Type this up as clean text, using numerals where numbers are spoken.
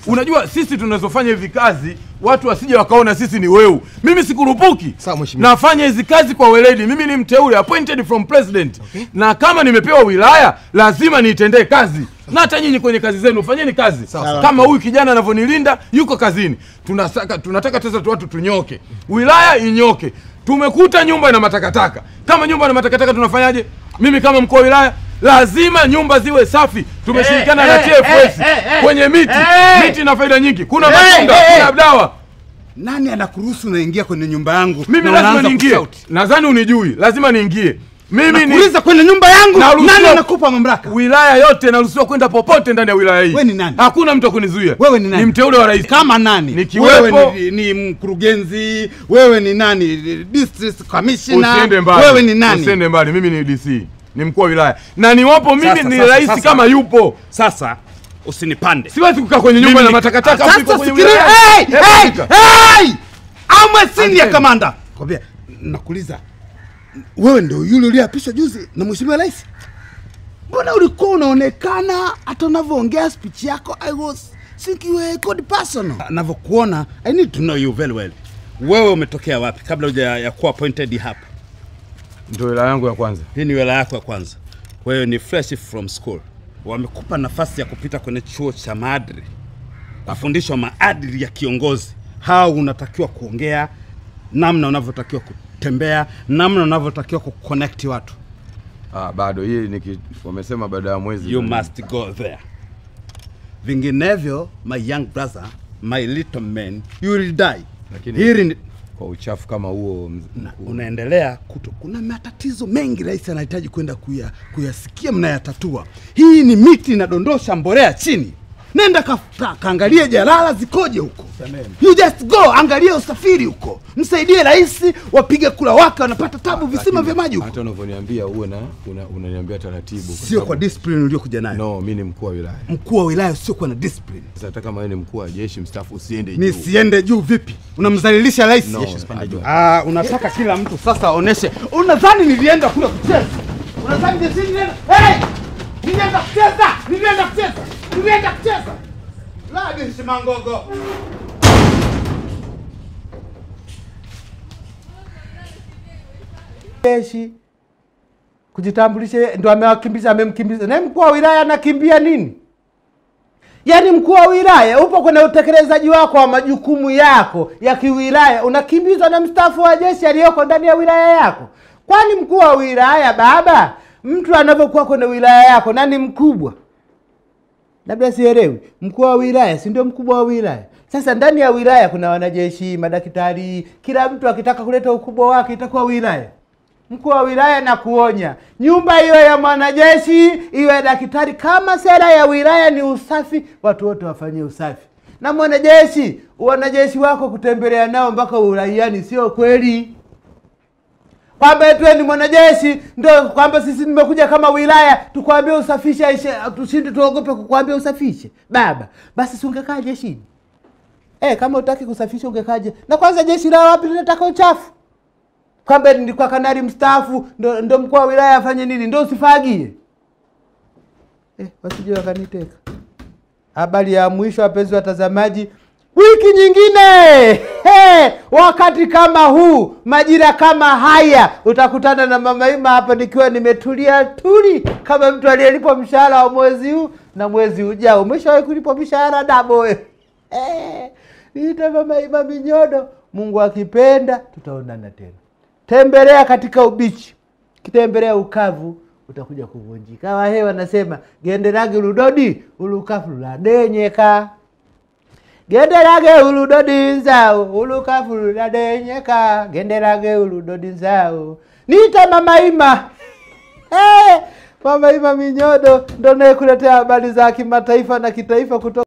Unajua sisi tunazofanya hivi kazi watu wasije wakaona sisi ni weu. Mimi sikurupuki. Nafanya hizi kazi kwa weledi. Mimi ni mteule appointed from president. Na kama nimepewa wilaya lazima niitendee kazi. Na hata nyinyi kwenye kazi zenu fanyeni kazi. Kama huyu kijana anavyonilinda yuko kazini. Tunataka sasa watu tunyoke. Wilaya inyoke. Tumekuta nyumba ina matakataka. Kama nyumba ina matakataka tunafanyaje? Mimi kama mkuu wa wilaya lazima nyumba ziwe safi. Tumeshirikiana na TFS kwenye miti. Miti ina faida nyingi. Kuna matunda, kuna dawa. Nani anakuruhusu unaingia kwenye nyumba yangu? Mimi lazima niingie. Nadhani unijui. Lazima niingie. Mimi nakuuliza kwenye nyumba yangu. Nani anakupa mamlaka? Wilaya yote naruhusiwa kwenda popote ndani ya wilaya hii. Wewe ni nani? Hakuna mtu akunizuia. Wewe ni nani? Ni mteule wa rais. Kama nani? Nikiwepo wewe ni mkurugenzi, wewe ni nani? District commissioner. Usiende mbali. Wewe ni nani? Usiende mbali. Mimi ni DC. Ni mkuu wa wilaya. Na niwapo mimi ni rais kama yupo. Sasa usinipande. Siwezi kukaa kwenye nyumba na matakataka hapo kwenye wilaya. I'm a senior commander. Kwambia nakuuliza wewe ndio yule uliyeapishwa juzi na mheshimiwa rais? Mbona ulikuwa unaonekana hata unavyoongea speech yako I was thinking you were a good person. Ninavyokuona I need to know you very well. Wewe umetokea wapi kabla huja kuwa appointed hapa? Ndio wilaya yangu ya kwanza. Hii ni wilaya yako ya kwanza. Wewe ni fresh from school. Wamekupa nafasi ya kupita kwenye chuo cha maadili. Kufundishwa maadili ya kiongozi. How unatakiwa kuongea, namna unavyotakiwa kutembea, namna unavyotakiwa kuconnect watu. Bado hii wamesema baada ya mwezi. You must go there. Vinginevyo my young brother, my little man, you will die. Lakini kwa uchafu kama huo unaendelea kuna matatizo mengi rais anahitaji kwenda kuyasikia mnayatatua. Hii ni miti inadondosha mbolea chini. Nenda kaangalie jalala zikoje huko. You just go, angalia usafiri huko. Msaidie rais, wapige kula wake wanapata tabu visima vya maji huko. Hata unavyoniambia uwe na unaniambia taratibu. Sio kwa discipline uliokuja nayo. No, mimi ni mkuu wa wilaya. Mkuu wa wilaya sio kwa na discipline. Sasa hata kama wewe ni mkuu wa jeshi mstaafu usiende juu. Nisiende juu vipi? Unamdhalilisha rais? Jeshi usipande juu. Unataka kila mtu sasa aoneshe. Unadhani nilienda kule kucheza? Unadhani jeshi nilienda? Hey! Nilienda kucheza! Nilienda kucheza! Nilienda kucheza! La jeshi mangogo. Jeshi kujitambulisha ndio amemkimbiza. Na mkuu wa wilaya anakimbia nini? Yaani mkuu wa wilaya upo kwenye utekelezaji wako wa majukumu yako ya kiwilaya, unakimbizwa na mstaafu wa jeshi aliyoko ndani ya wilaya yako. Kwani mkuu wa wilaya baba, mtu anapokuwa kwenye wilaya yako nani mkubwa? Labda sielewi. Mkuu wa wilaya si ndio mkubwa wa wilaya? Sasa ndani ya wilaya kuna wanajeshi, madaktari, kila mtu akitaka kuleta ukubwa wake itakuwa wilaya. Mkuu wa wilaya na kuonya, nyumba iwe ya mwanajeshi, iwe daktari, kama sera ya wilaya ni usafi, watu wote wafanyie usafi. Na mwanajeshi, wanajeshi wako kutembelea nao mpaka uraiani sio kweli. Kwamba eti ni mwanajeshi ndio kwamba sisi nimekuja kama wilaya tukwambie usafishe, tusinde tuogope kukwambia usafishe. Baba, basi si ungekaa jeshini. Kama utaki kusafisha ungekaje? Na kwanza jeshi la wapi linataka uchafu? Kwamba nilikuwa kanari mstaafu ndo mkuu wa wilaya afanye nini? Ndio usifagie. Wasije wakaniteka. Habari ya mwisho wapenzi watazamaji, wiki nyingine wakati kama huu, majira kama haya, utakutana na Mama Ima hapa nikiwa nimetulia tuli kama mtu aliyelipwa mshahara wa mwezi huu na mwezi ujao. Umeshawahi kulipwa mshahara double? Niite Mama Ima Minyodo. Mungu akipenda tutaonana tena. Tembelea katika ubichi. Kitembelea ukavu utakuja kuvunjika. Wahe wanasema genderage uludodi ulukafu ladenyeka. Genderage uludodi nzao ulukafu ladenyeka. Genderage uludodi nzao. Niita Mama Ima. Mama Ima Minyodo ndo naye kuletea habari za kimataifa na kitaifa kutoka